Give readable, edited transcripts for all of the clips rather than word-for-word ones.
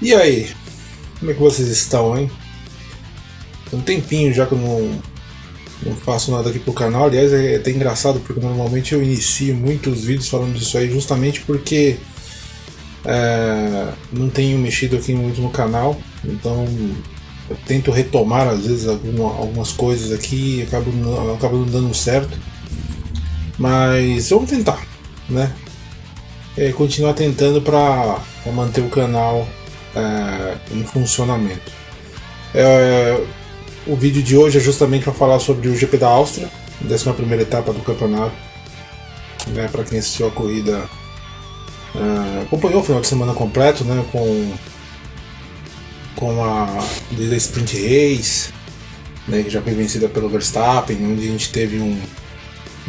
E aí, como é que vocês estão, hein? Tem um tempinho já que eu não faço nada aqui pro canal. Aliás, é até engraçado porque normalmente eu inicio muitos vídeos falando disso aí justamente porque não tenho mexido aqui muito no canal. Então eu tento retomar às vezes algumas coisas aqui e acabo não dando certo. Mas vamos tentar, né? Continuar tentando para manter o canal em funcionamento. O vídeo de hoje é justamente para falar sobre o GP da Áustria, 11ª etapa do campeonato. Né, para quem assistiu a corrida, acompanhou o final de semana completo, né, com a Sprint Race, né, que já foi vencida pelo Verstappen, onde a gente teve um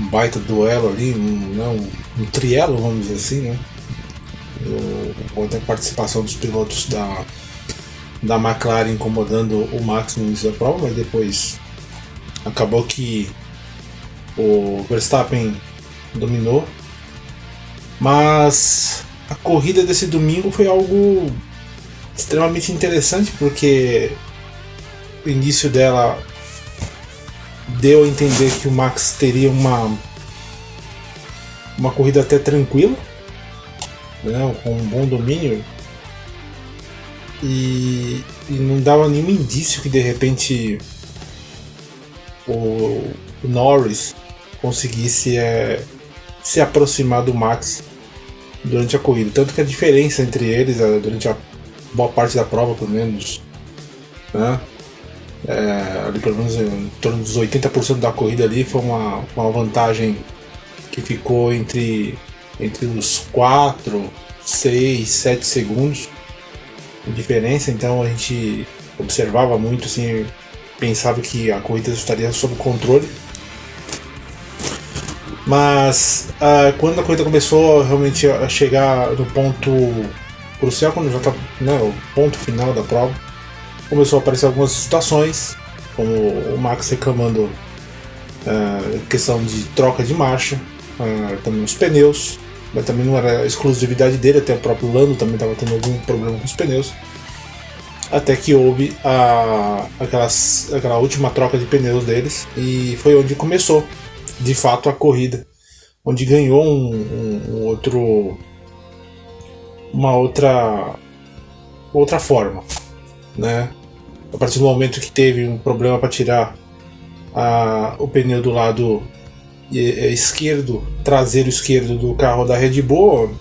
baita duelo ali, um trielo, vamos dizer assim, né, com a participação dos pilotos da McLaren incomodando o Max no início da prova, mas depois acabou que o Verstappen dominou. Mas a corrida desse domingo foi algo extremamente interessante, porque o início dela deu a entender que o Max teria uma corrida até tranquila, né, com um bom domínio, e não dava nenhum indício que de repente o Norris conseguisse se aproximar do Max durante a corrida. Tanto que a diferença entre eles durante a boa parte da prova, pelo menos, né, ali pelo menos em torno dos 80% da corrida ali, foi uma vantagem que ficou entre os 4, 6, 7 segundos de diferença. Então a gente observava muito, assim, pensava que a corrida estaria sob controle. Mas quando a corrida começou realmente a chegar no ponto crucial, quando já está, né, o ponto final da prova, começou a aparecer algumas situações, como o Max reclamando questão de troca de marcha, também os pneus, mas também não era exclusividade dele, até o próprio Lando também estava tendo algum problema com os pneus, até que houve aquela última troca de pneus deles, e foi onde começou de fato a corrida, onde ganhou uma outra forma, né? A partir do momento que teve um problema para tirar o pneu do lado esquerdo, traseiro esquerdo do carro da Red Bull,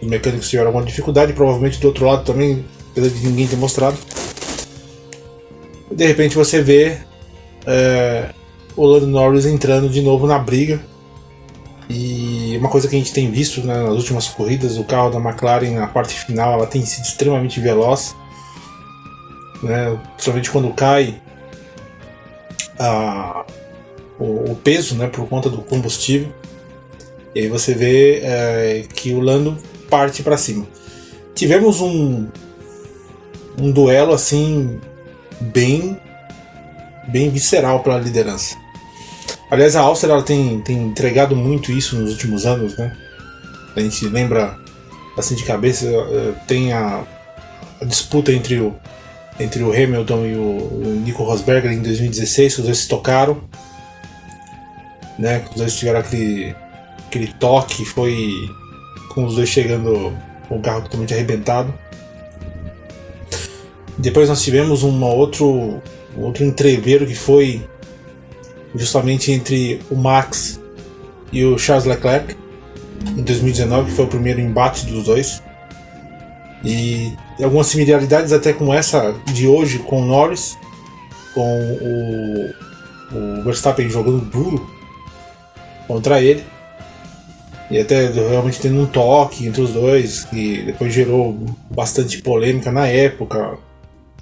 os mecânicos tiveram alguma dificuldade, provavelmente do outro lado também, apesar de ninguém ter mostrado. De repente você vê o Lando Norris entrando de novo na briga, e uma coisa que a gente tem visto, né, nas últimas corridas, o carro da McLaren na parte final ela tem sido extremamente veloz, né, principalmente quando cai o peso, né, por conta do combustível, e aí você vê que o Lando parte para cima. Tivemos um duelo assim bem visceral para a liderança. Aliás, a Áustria ela tem entregado muito isso nos últimos anos, né? A gente lembra assim de cabeça, tem a disputa entre o Hamilton e o Nico Rosberg em 2016, que os dois se tocaram, né? Os dois tiveram aquele toque, foi com os dois chegando com o carro totalmente arrebentado. Depois nós tivemos um outro entreveiro que foi justamente entre o Max e o Charles Leclerc em 2019, que foi o primeiro embate dos dois, e algumas similaridades até com essa de hoje com o Norris, com o Verstappen jogando duro contra ele, e até realmente tendo um toque entre os dois, que depois gerou bastante polêmica na época.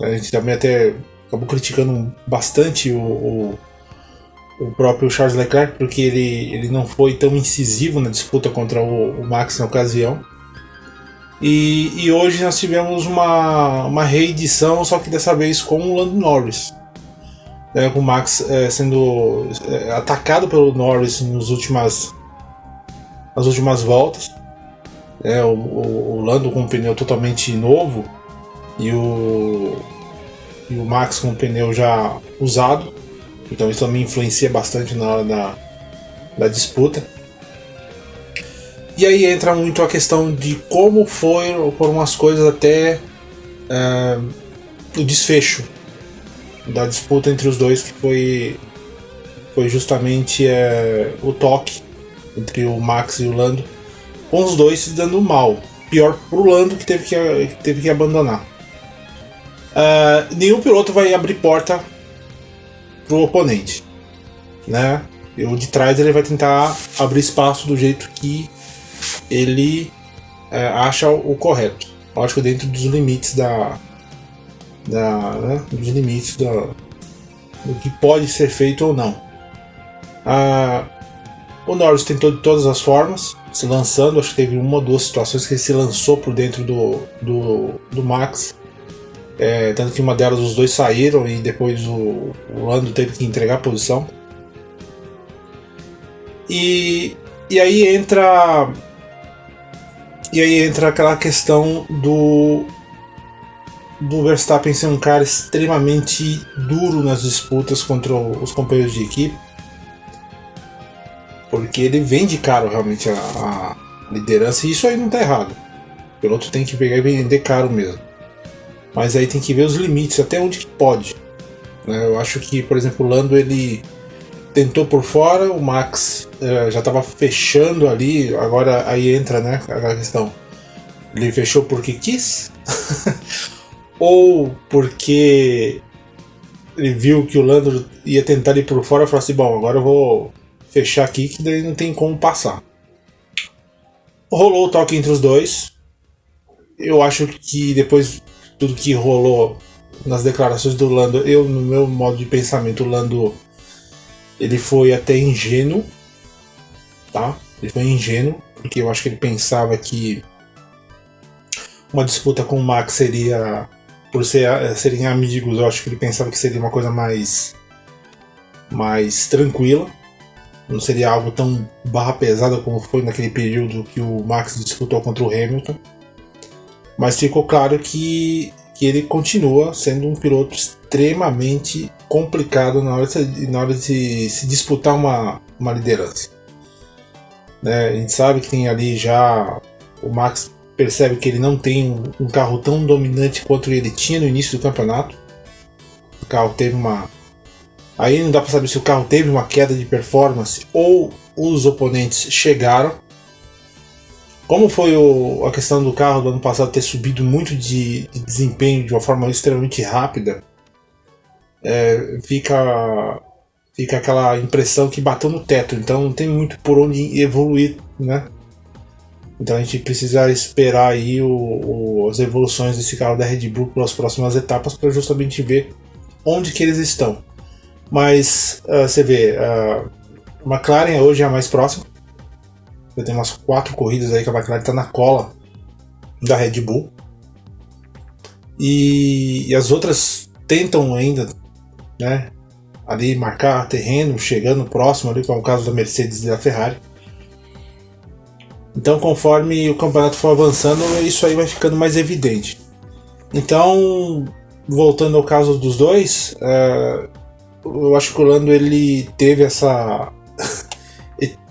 A gente também até acabou criticando bastante o próprio Charles Leclerc, porque ele não foi tão incisivo na disputa contra o Max na ocasião. E hoje nós tivemos uma reedição, só que dessa vez com o Lando Norris, com o Max sendo atacado pelo Norris nas últimas voltas. O Lando com um pneu totalmente novo, e o Max com o pneu já usado, então isso também influencia bastante na hora da disputa. E aí entra muito a questão de como foram umas coisas até o desfecho da disputa entre os dois, que foi justamente o toque entre o Max e o Lando, com os dois se dando mal. Pior pro Lando, que teve que abandonar. Nenhum piloto vai abrir porta pro oponente, né? E o de trás ele vai tentar abrir espaço do jeito que ele acha o correto. Lógico, dentro dos limites dos limites do que pode ser feito ou não. O Norris tentou de todas as formas, se lançando. Acho que teve uma ou duas situações que ele se lançou por dentro do Max. Tanto que uma delas os dois saíram e depois o Lando teve que entregar a posição. E aí entra aquela questão do Verstappen ser um cara extremamente duro nas disputas contra os companheiros de equipe, porque ele vende caro realmente a liderança, e isso aí não está errado. O piloto tem que pegar e vender caro mesmo, mas aí tem que ver os limites, até onde que pode, né? Eu acho que, por exemplo, o Lando ele tentou por fora, o Max já estava fechando ali. Agora aí entra, né, a questão, ele fechou porque quis ou porque ele viu que o Lando ia tentar ir por fora e falou assim: bom, agora eu vou fechar aqui, que daí não tem como passar. Rolou o toque entre os dois. Eu acho que depois tudo que rolou nas declarações do Lando, no meu modo de pensamento, o Lando ele foi até ingênuo, tá? Ele foi ingênuo, porque eu acho que ele pensava que uma disputa com o Max seria, por serem amigos, eu acho que ele pensava que seria uma coisa mais tranquila, não seria algo tão barra pesada como foi naquele período que o Max disputou contra o Hamilton. Mas ficou claro que ele continua sendo um piloto extremamente complicado na hora de se disputar uma liderança, né? A gente sabe que tem ali já, o Max percebe que ele não tem um carro tão dominante quanto ele tinha no início do campeonato. O carro teve aí não dá para saber se o carro teve uma queda de performance ou os oponentes chegaram. Como foi a questão do carro do ano passado ter subido muito de desempenho de uma forma extremamente rápida, fica aquela impressão que bateu no teto, então não tem muito por onde evoluir, né? Então a gente precisa esperar aí as evoluções desse carro da Red Bull pelas próximas etapas, para justamente ver onde que eles estão. Mas você vê, a McLaren hoje é a mais próxima. Já tem umas 4 corridas aí que a McLaren está na cola da Red Bull. E as outras tentam ainda, né, ali marcar terreno, chegando próximo ali, como é o caso da Mercedes e da Ferrari. Então, conforme o campeonato for avançando, isso aí vai ficando mais evidente. Então, voltando ao caso dos dois, eu acho que o Lando ele teve essa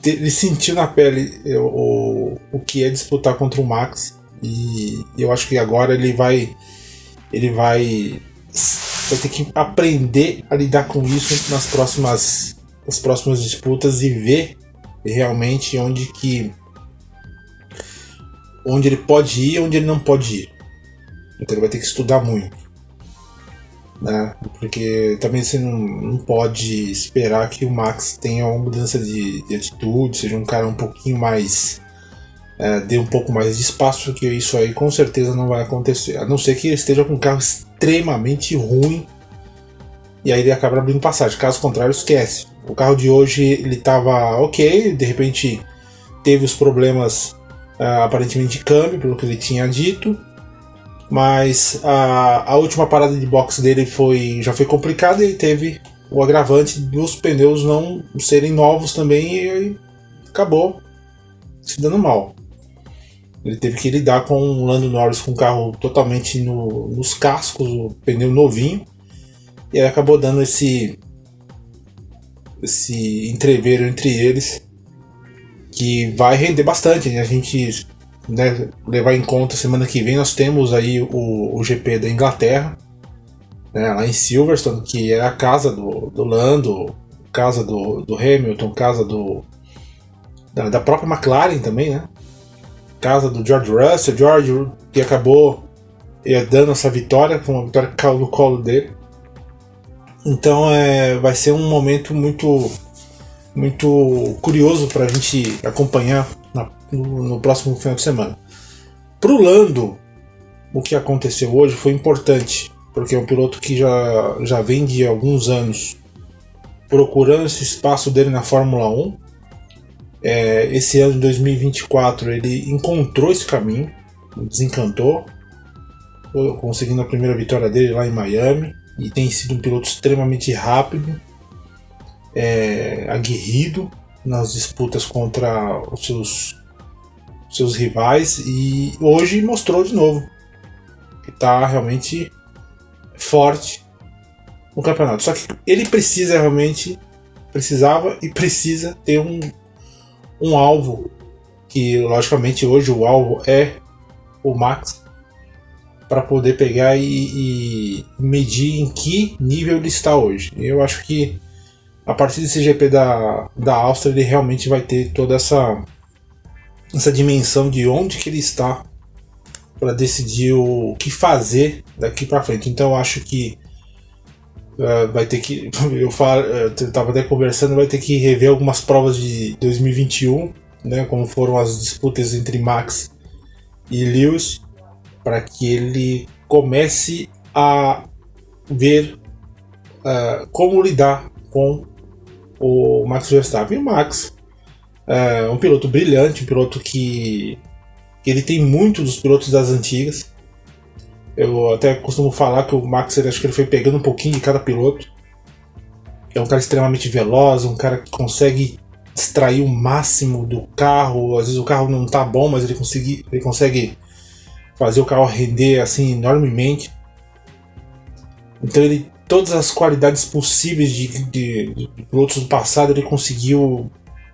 ele sentiu na pele o que é disputar contra o Max, e eu acho que agora ele vai ter que aprender a lidar com isso nas próximas disputas e ver realmente onde ele pode ir e onde ele não pode ir. Então ele vai ter que estudar muito, né? Porque também você não pode esperar que o Max tenha uma mudança de atitude, seja um cara um pouquinho mais, dê um pouco mais de espaço, porque isso aí com certeza não vai acontecer, a não ser que ele esteja com um carro extremamente ruim e aí ele acaba abrindo passagem. Caso contrário, esquece. O carro de hoje ele estava ok, de repente teve os problemas aparentemente de câmbio, pelo que ele tinha dito, mas a última parada de boxe dele já foi complicada, e ele teve o agravante dos pneus não serem novos também, e acabou se dando mal. Ele teve que lidar com o Lando Norris com o carro totalmente nos cascos, o pneu novinho, e aí acabou dando esse entreveiro entre eles, que vai render bastante, né? A gente, né, levar em conta, semana que vem nós temos aí o GP da Inglaterra, né, lá em Silverstone, que é a casa do Lando, casa do Hamilton, casa da própria McLaren também, né? Casa do George Russell, George que acabou dando essa vitória, foi uma vitória que caiu no colo dele. Então vai ser um momento muito, muito curioso para a gente acompanhar no próximo final de semana. Para o Lando, o que aconteceu hoje foi importante, porque é um piloto que já vem de alguns anos procurando esse espaço dele na Fórmula 1. Esse ano de 2024 ele encontrou esse caminho, desencantou, conseguindo a primeira vitória dele lá em Miami, e tem sido um piloto extremamente rápido, aguerrido nas disputas contra os seus rivais, e hoje mostrou de novo que está realmente forte no campeonato. Só que ele precisava e precisa ter um alvo, que logicamente hoje o alvo é o Max, para poder pegar e medir em que nível ele está hoje. Eu acho que a partir desse GP da Áustria ele realmente vai ter toda essa dimensão de onde que ele está para decidir o que fazer daqui para frente. Então eu acho que vai ter que, eu estava até conversando, vai ter que rever algumas provas de 2021, né, como foram as disputas entre Max e Lewis, para que ele comece a ver como lidar com o Max Verstappen. E o Max é um piloto brilhante, um piloto que ele tem muito dos pilotos das antigas. Eu até costumo falar que o Max, acho que ele foi pegando um pouquinho de cada piloto. É um cara extremamente veloz, um cara que consegue extrair o máximo do carro. Às vezes o carro não tá bom, mas ele consegue fazer o carro render assim enormemente. Então todas as qualidades possíveis de pilotos do passado ele conseguiu,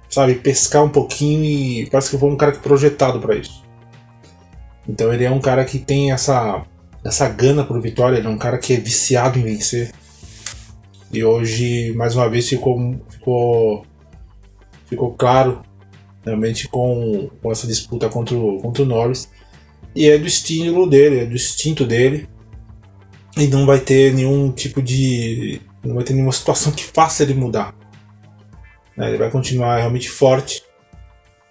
sabe, pescar um pouquinho, e parece que foi um cara projetado para isso. Então ele é um cara que tem essa gana por vitória, ele é um cara que é viciado em vencer. E hoje, mais uma vez, ficou claro, realmente, com essa disputa contra o Norris. E é do estilo dele, é do instinto dele. E não vai ter nenhum tipo de... não vai ter nenhuma situação que faça ele mudar. Ele vai continuar realmente forte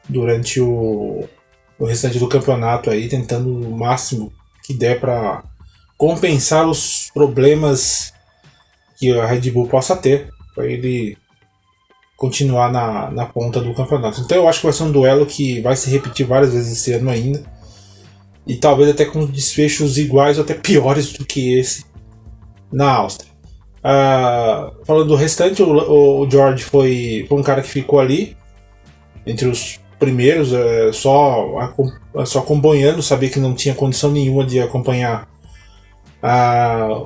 durante o restante do campeonato, aí, tentando o máximo que der para compensar os problemas que a Red Bull possa ter, para ele continuar na ponta do campeonato. Então eu acho que vai ser um duelo que vai se repetir várias vezes esse ano ainda, e talvez até com desfechos iguais ou até piores do que esse na Áustria. Falando do restante, o George foi um cara que ficou ali entre os primeiros, só acompanhando, sabia que não tinha condição nenhuma de acompanhar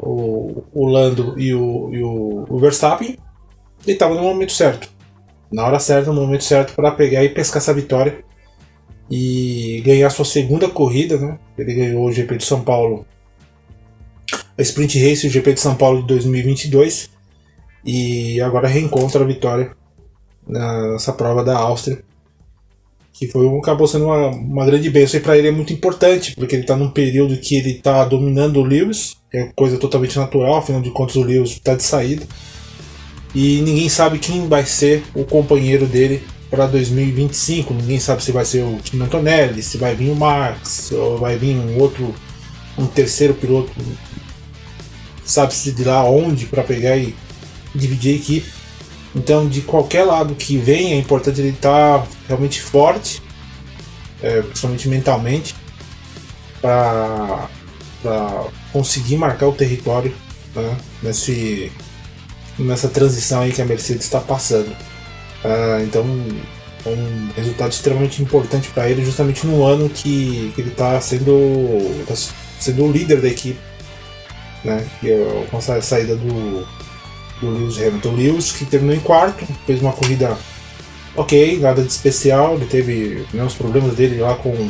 o Lando e o Verstappen. Ele estava no momento certo, na hora certa, no momento certo, para pegar e pescar essa vitória e ganhar sua segunda corrida, né? Ele ganhou o GP de São Paulo, a Sprint Race, o GP de São Paulo de 2022, e agora reencontra a vitória nessa prova da Áustria, que acabou sendo uma grande bênção. E para ele é muito importante, porque ele está num período que ele está dominando o Lewis, que é coisa totalmente natural, afinal de contas o Lewis está de saída, e ninguém sabe quem vai ser o companheiro dele para 2025. Ninguém sabe se vai ser o Kimi Antonelli, se vai vir o Max, ou vai vir um terceiro piloto, sabe-se de lá onde, para pegar e dividir a equipe. Então, de qualquer lado que venha, é importante ele estar realmente forte, principalmente mentalmente, para conseguir marcar o território, né, nessa transição aí que a Mercedes está passando. Então, um resultado extremamente importante para ele, justamente no ano que ele está sendo o líder da equipe, né? Que é com a saída do Lewis Hamilton. O Lewis, que terminou em quarto, fez uma corrida ok, nada de especial, ele teve, né, os problemas dele lá com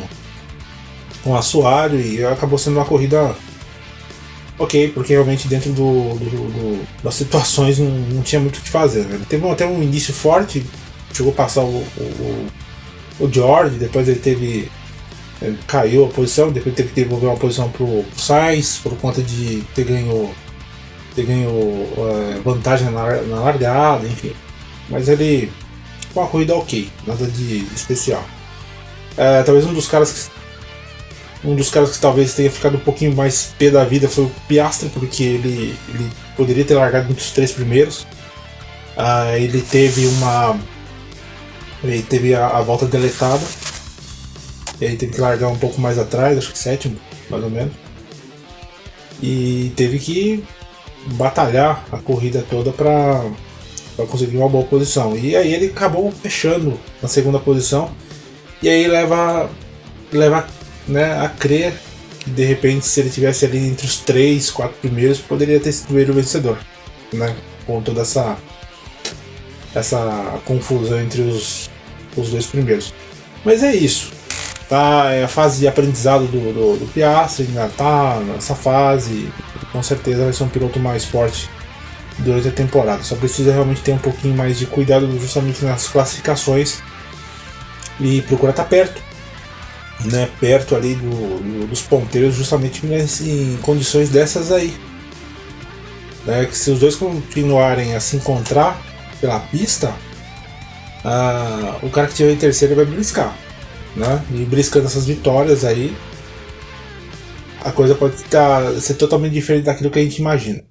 o assoalho e acabou sendo uma corrida ok, porque realmente dentro das situações não tinha muito o que fazer, né? Ele teve até um início forte, chegou a passar o George, depois ele caiu a posição, depois teve que devolver uma posição pro Sainz por conta de ter ganho vantagem na largada, enfim. Mas ele foi uma corrida ok, nada de especial. Talvez um dos caras que talvez tenha ficado um pouquinho mais pé da vida foi o Piastri, porque ele poderia ter largado entre os 3 primeiros. Ele teve a volta deletada, e aí teve que largar um pouco mais atrás, acho que 7º, mais ou menos. E teve que batalhar a corrida toda para conseguir uma boa posição. E aí ele acabou fechando na 2ª posição, e aí leva né, a crer que de repente, se ele tivesse ali entre os 3, 4 primeiros, poderia ter sido ele o vencedor, né, com toda essa confusão entre os 2 primeiros. Mas é isso, tá? É a fase de aprendizado do Piastri, ainda tá nessa fase, com certeza vai ser um piloto mais forte durante a temporada. Só precisa realmente ter um pouquinho mais de cuidado justamente nas classificações e procurar estar perto, né, perto ali dos ponteiros, justamente em condições dessas aí, né, que se os dois continuarem a se encontrar pela pista, o cara que estiver em terceiro vai briscar, né, e briscando essas vitórias aí, a coisa pode ser totalmente diferente daquilo que a gente imagina.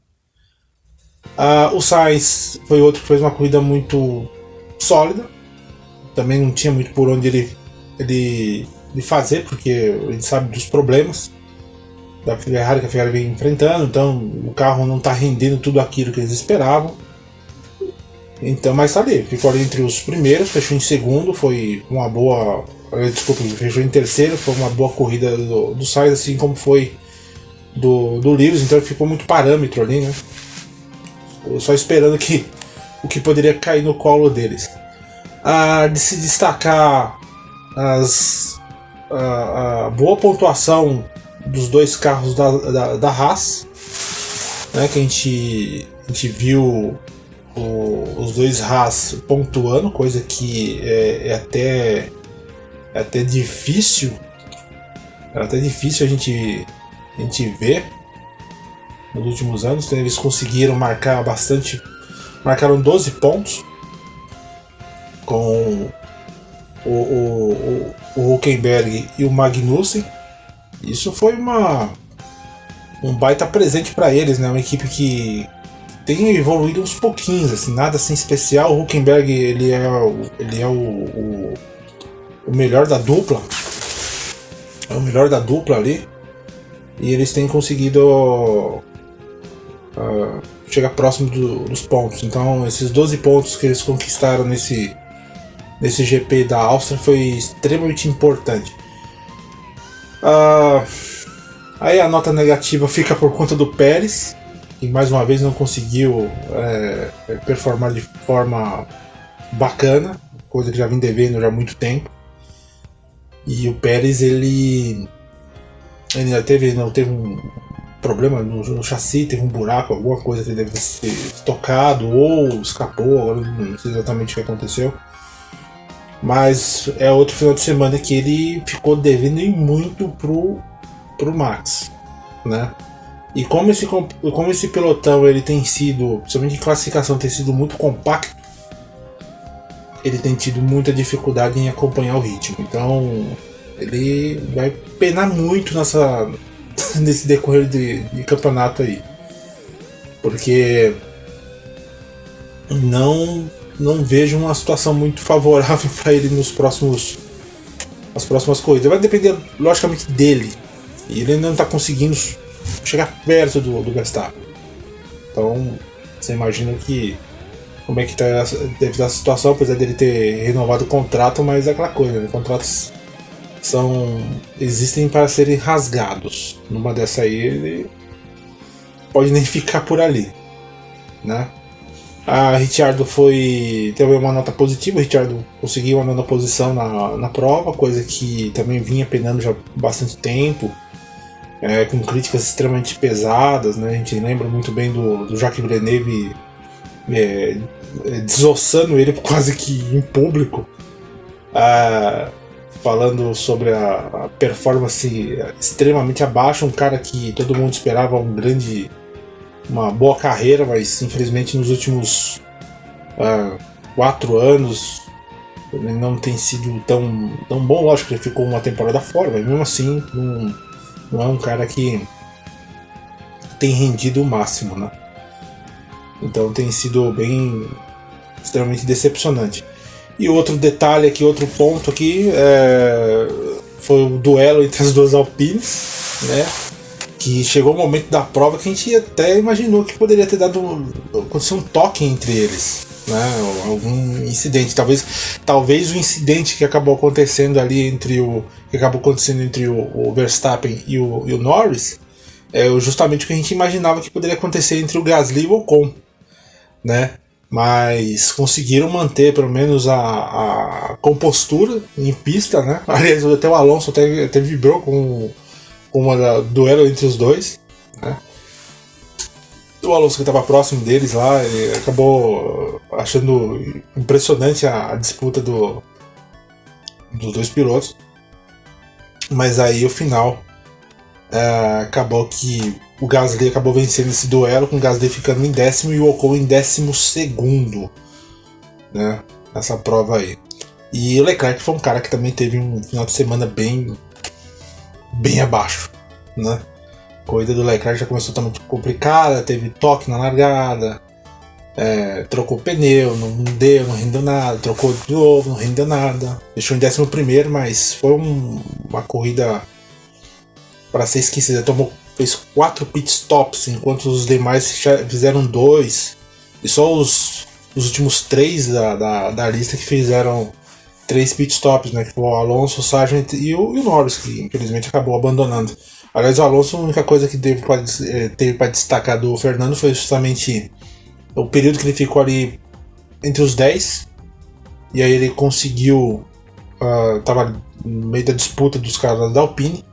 O Sainz foi outro que fez uma corrida muito sólida, também não tinha muito por onde ele fazer, porque ele sabe dos problemas da Ferrari que a Ferrari vem enfrentando, então o carro não está rendendo tudo aquilo que eles esperavam. Então, mas tá ali, ficou ali entre os primeiros, fechou em segundo, foi uma boa. Desculpa, fechou em terceiro, foi uma boa corrida do Sainz, assim como foi do Lewis, então ele ficou muito parâmetro ali, né? Só esperando o que poderia cair no colo deles. De se destacar a boa pontuação dos 2 carros da Haas, né, que a gente viu os 2 Haas pontuando, coisa que é até difícil, a gente ver nos últimos anos. Então, eles conseguiram marcar bastante, marcaram 12 pontos com o Hülkenberg e o Magnussen. Isso foi um baita presente para eles, né? Uma equipe que tem evoluído uns pouquinhos, assim, nada assim especial. O Hülkenberg ele é o melhor da dupla, ali, e eles têm conseguido chegar próximo dos pontos. Então, esses 12 pontos que eles conquistaram nesse GP da Áustria foi extremamente importante. Aí a nota negativa fica por conta do Pérez, que mais uma vez não conseguiu performar de forma bacana, coisa que já vem devendo já há muito tempo. E o Pérez ele já teve um problema no chassi, teve um buraco, alguma coisa que deve ter tocado ou escapou, agora não sei exatamente o que aconteceu. Mas é outro final de semana que ele ficou devendo muito pro Max, né? E como esse pelotão ele tem sido, principalmente em classificação, tem sido muito compacto, ele tem tido muita dificuldade em acompanhar o ritmo. Então ele vai penar muito nesse decorrer de campeonato aí, porque não vejo uma situação muito favorável para ele nas próximas corridas. Vai depender logicamente dele, e ele não está conseguindo chegar perto do Verstappen. Então você imagina que como é que deve estar a situação, apesar dele ter renovado o contrato, mas é aquela coisa, né? Contratos existem para serem rasgados. Numa dessa aí ele pode nem ficar por ali, né? A Ricciardo teve uma nota positiva. O Ricciardo conseguiu uma nona posição na prova, coisa que também vinha penando já há bastante tempo, com críticas extremamente pesadas, né? A gente lembra muito bem do Jacques Villeneuve desossando ele quase que em público, falando sobre a performance extremamente abaixo, um cara que todo mundo esperava uma boa carreira, mas infelizmente nos últimos 4 anos ele não tem sido tão bom. Lógico que ele ficou uma temporada fora, mas mesmo assim não é um cara que tem rendido o máximo, né? Então tem sido extremamente decepcionante. E outro detalhe aqui, outro ponto aqui, foi o duelo entre as duas Alpines, né? Que chegou o momento da prova que a gente até imaginou que poderia ter acontecido um toque entre eles, né? Algum incidente, talvez o incidente que acabou acontecendo ali entre o Verstappen e o Norris justamente o que a gente imaginava que poderia acontecer entre o Gasly e o Ocon, né? Mas conseguiram manter pelo menos a compostura em pista, né? Aliás, até o Alonso até vibrou com uma duelo entre os dois, né? O Alonso, que estava próximo deles lá, ele acabou achando impressionante a disputa dos dois pilotos. Mas aí o final acabou que o Gasly acabou vencendo esse duelo, com o Gasly ficando em 10º e o Ocon em 12º, né, nessa prova aí. E o Leclerc foi um cara que também teve um final de semana bem abaixo, né? A corrida do Leclerc já começou totalmente complicada, teve toque na largada, trocou pneu, não rendeu nada, trocou de novo, não rendeu nada, deixou em 11º, mas foi uma corrida para ser esquecida. Fez 4 pitstops, enquanto os demais fizeram 2, e só os últimos 3 da lista que fizeram 3 pitstops, né? Que foi o Alonso, o Sargent e o Norris, que infelizmente acabou abandonando. Aliás, o Alonso, a única coisa que teve para destacar do Fernando foi justamente o período que ele ficou ali entre os 10, e aí ele conseguiu, tava no meio da disputa dos caras da Alpine,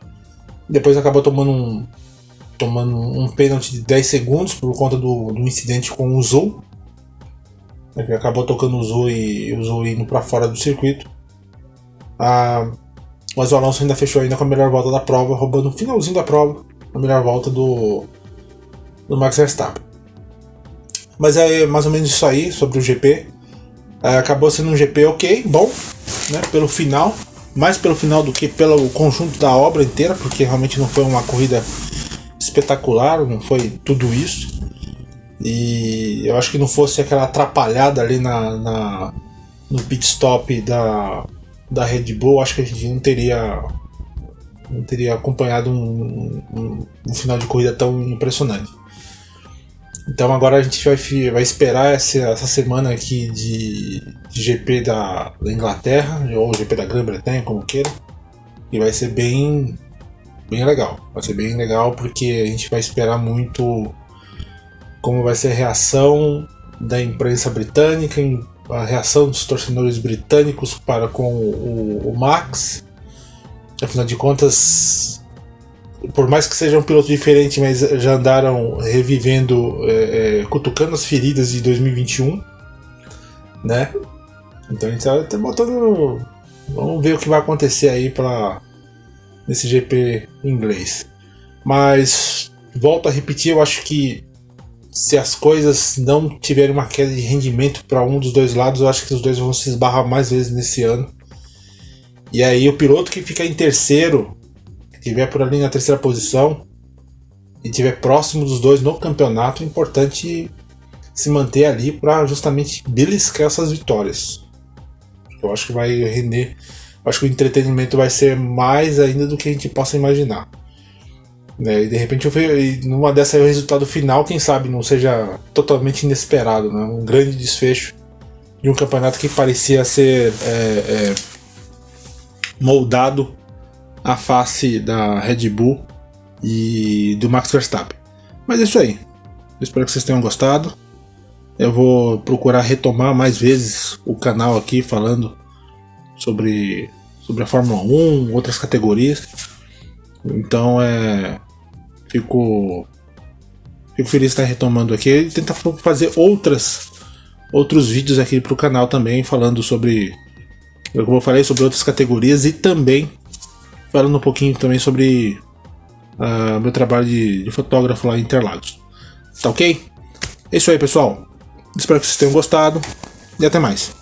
depois acabou tomando um pênalti de 10 segundos por conta do incidente com o Zhou, que acabou tocando o Zhou e o Zhou indo para fora do circuito. Mas o Alonso ainda fechou ainda com a melhor volta da prova, roubando o finalzinho da prova, a melhor volta do Max Verstappen. Mas é mais ou menos isso aí sobre o GP. Acabou sendo um GP ok, bom, né, pelo final, mais pelo final do que pelo conjunto da obra inteira, porque realmente não foi uma corrida espetacular, não foi tudo isso. E eu acho que não fosse aquela atrapalhada ali no pit stop da Red Bull, acho que a gente não teria acompanhado um final de corrida tão impressionante. Então agora a gente vai esperar essa semana aqui de GP da Inglaterra, ou GP da Grã-Bretanha, como queira, e vai ser bem legal. Vai ser bem legal porque a gente vai esperar muito como vai ser a reação da imprensa britânica, a reação dos torcedores britânicos para com o Max. Afinal de contas, por mais que seja um piloto diferente, mas já andaram revivendo, cutucando as feridas de 2021, né? Então a gente tá botando. Vamos ver o que vai acontecer aí nesse GP inglês. Mas volto a repetir, eu acho que se as coisas não tiverem uma queda de rendimento para um dos dois lados, eu acho que os dois vão se esbarrar mais vezes nesse ano. E aí o piloto que fica em terceiro, que estiver por ali na terceira posição e estiver próximo dos dois no campeonato, é importante se manter ali para justamente beliscar essas vitórias. Eu acho que vai render, acho que o entretenimento vai ser mais ainda do que a gente possa imaginar. E de repente numa dessa aí o resultado final, quem sabe, não seja totalmente inesperado, né? Um grande desfecho de um campeonato que parecia ser moldado à face da Red Bull e do Max Verstappen. Mas é isso aí. Eu espero que vocês tenham gostado. Eu vou procurar retomar mais vezes o canal aqui falando sobre a Fórmula 1, outras categorias. Então fico feliz de estar retomando aqui e tentar fazer outros vídeos aqui pro canal também, falando sobre, como eu falei, sobre outras categorias e também falando um pouquinho também sobre meu trabalho de fotógrafo lá em Interlagos. Tá ok? É isso aí, pessoal. Espero que vocês tenham gostado e até mais.